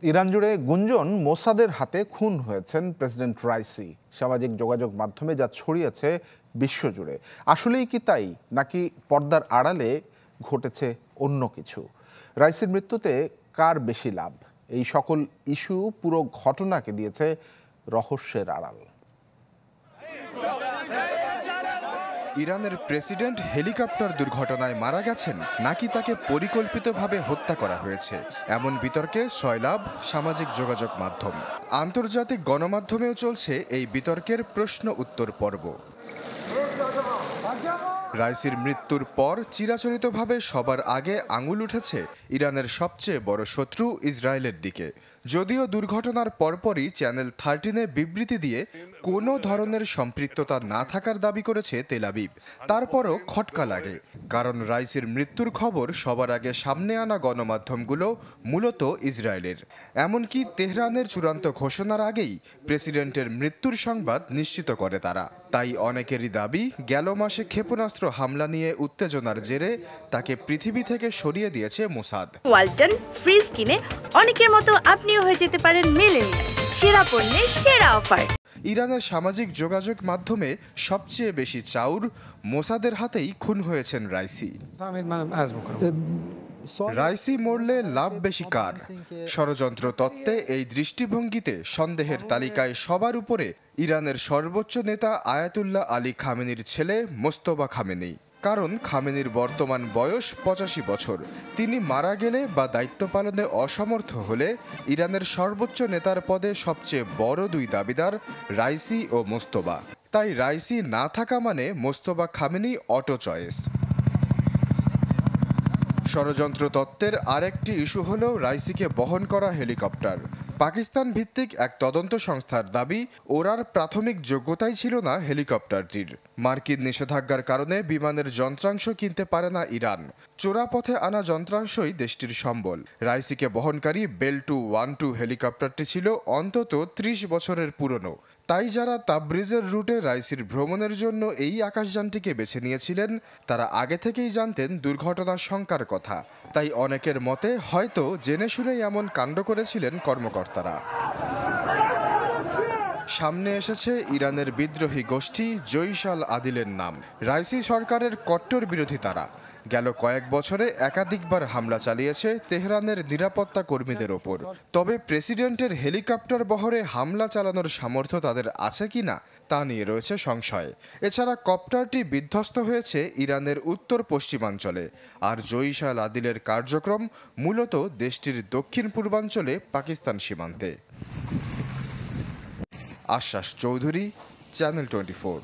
Iran জুড়ে গুঞ্জন মোসাদের হাতে খুন হয়েছেন প্রেসিডেন্ট রাইসি। সামাজিক যোগাযোগ মাধ্যমে যা ছড়িয়েছে বিশ্বজুড়ে, আসলেই কি তাই নাকি পর্দার আড়ালে ঘটেছে অন্য কিছু? রাইসির মৃত্যুতে কার বেশি লাভ? এই সকল ইস্যু পুরো ঘটনাকে দিয়েছে রহস্যের আড়াল। ইরানের প্রেসিডেন্ট হেলিকপ্টার দুর্ঘটনায় মারা গেছেন নাকি তাকে পরিকল্পিতভাবে হত্যা করা হয়েছে, এমন বিতর্কে সয়লাভ সামাজিক যোগাযোগ মাধ্যম। আন্তর্জাতিক গণমাধ্যমেও চলছে এই বিতর্কের প্রশ্ন উত্তর পর্ব। রাইসির মৃত্যুর পর চিরাচরিতভাবে সবার আগে আঙুল উঠেছে ইরানের সবচেয়ে বড় শত্রু ইসরায়েলের দিকে। যদিও দুর্ঘটনার পরপরই চ্যানেল 13-এ বিবৃতি দিয়ে কোনো ধরনের সম্পৃক্ততা না থাকার দাবি করেছে তেল আবিব। তারপরও খটকা লাগে, কারণ রাইসির মৃত্যুর খবর সবার আগে সামনে আনা গণমাধ্যমগুলো মূলত ইসরায়েলের। এমনকি তেহরানের চূড়ান্ত ঘোষণার আগেই প্রেসিডেন্টের মৃত্যুর সংবাদ নিশ্চিত করে তারা। তাই অনেকেরই দাবি, গেল মাসে ক্ষেপণাস্ত্র হামলা নিয়ে উত্তেজনার জেরে তাকে পৃথিবী থেকে সরিয়ে দিয়েছে মোসাদ। ওয়ালটন ফ্রিজ কিনে অনেকের মতো আপনিও হয়ে যেতে পারেন মিলেনিয়াল। সেরা পণ্যের সেরা অফার। ইরানের সামাজিক যোগাযোগ মাধ্যমে সবচেয়ে বেশি চাউর মোসাদের হাতেই খুন হয়েছেন রাইসি। রাইসি মরলে লাভ বেশি কার? ষড়যন্ত্র তত্ত্বে এই দৃষ্টিভঙ্গিতে সন্দেহের তালিকায় সবার উপরে ইরানের সর্বোচ্চ নেতা আয়াতুল্লাহ আলী খামেনির ছেলে মোস্তফা খামেনি। কারণ খামেনির বর্তমান বয়স 85 বছর। তিনি মারা গেলে বা দায়িত্ব পালনে অসমর্থ হলে ইরানের সর্বোচ্চ নেতার পদে সবচেয়ে বড় দুই দাবিদার রাইসি ও মোস্তফা। তাই রাইসি না থাকা মানে মোস্তফা খামেনি অটো চয়েস। ষড়যন্ত্র তত্ত্বের আরেকটি ইস্যু হলো রাইসিকে বহন করা হেলিকপ্টার। পাকিস্তান ভিত্তিক এক তদন্ত সংস্থার দাবি, ওরার প্রাথমিক যোগ্যতাই ছিল না হেলিকপ্টারটির। মার্কিন নিষেধাজ্ঞার কারণে বিমানের যন্ত্রাংশ কিনতে পারে না ইরান। চোরা পথে আনা যন্ত্রাংশই দেশটির সম্বল। রাইসিকে বহনকারী বেল-2 1-2 হেলিকপ্টারটি ছিল অন্তত 30 বছরের পুরনো। তাই যারা তাবরিজের রুটে রাইসির ভ্রমণের জন্য এই আকাশযানটিকে বেছে নিয়েছিলেন, তারা আগে থেকেই জানতেন দুর্ঘটনার শঙ্কার কথা। তাই অনেকের মতে হয়তো জেনে শুনেই এমন কাণ্ড করেছিলেন কর্মকর্তারা। সামনে এসেছে ইরানের বিদ্রোহী গোষ্ঠী জইশ আল আদিলের নাম। রাইসি সরকারের কট্টর বিরোধী তারা। গেল কয়েক বছরে একাধিকবার হামলা চালিয়েছে তেহরানের নিরাপত্তা কর্মীদের ওপর। তবে প্রেসিডেন্টের হেলিকপ্টার বহরে হামলা চালানোর সামর্থ্য তাদের আছে কিনা তা নিয়ে রয়েছে সংশয়। এছাড়া কপ্টারটি বিধ্বস্ত হয়েছে ইরানের উত্তর পশ্চিমাঞ্চলে, আর জইশ আল আদিলের কার্যক্রম মূলত দেশটির দক্ষিণ পূর্বাঞ্চলে পাকিস্তান সীমান্তে। আশ্বাস চৌধুরী, চ্যানেল 24।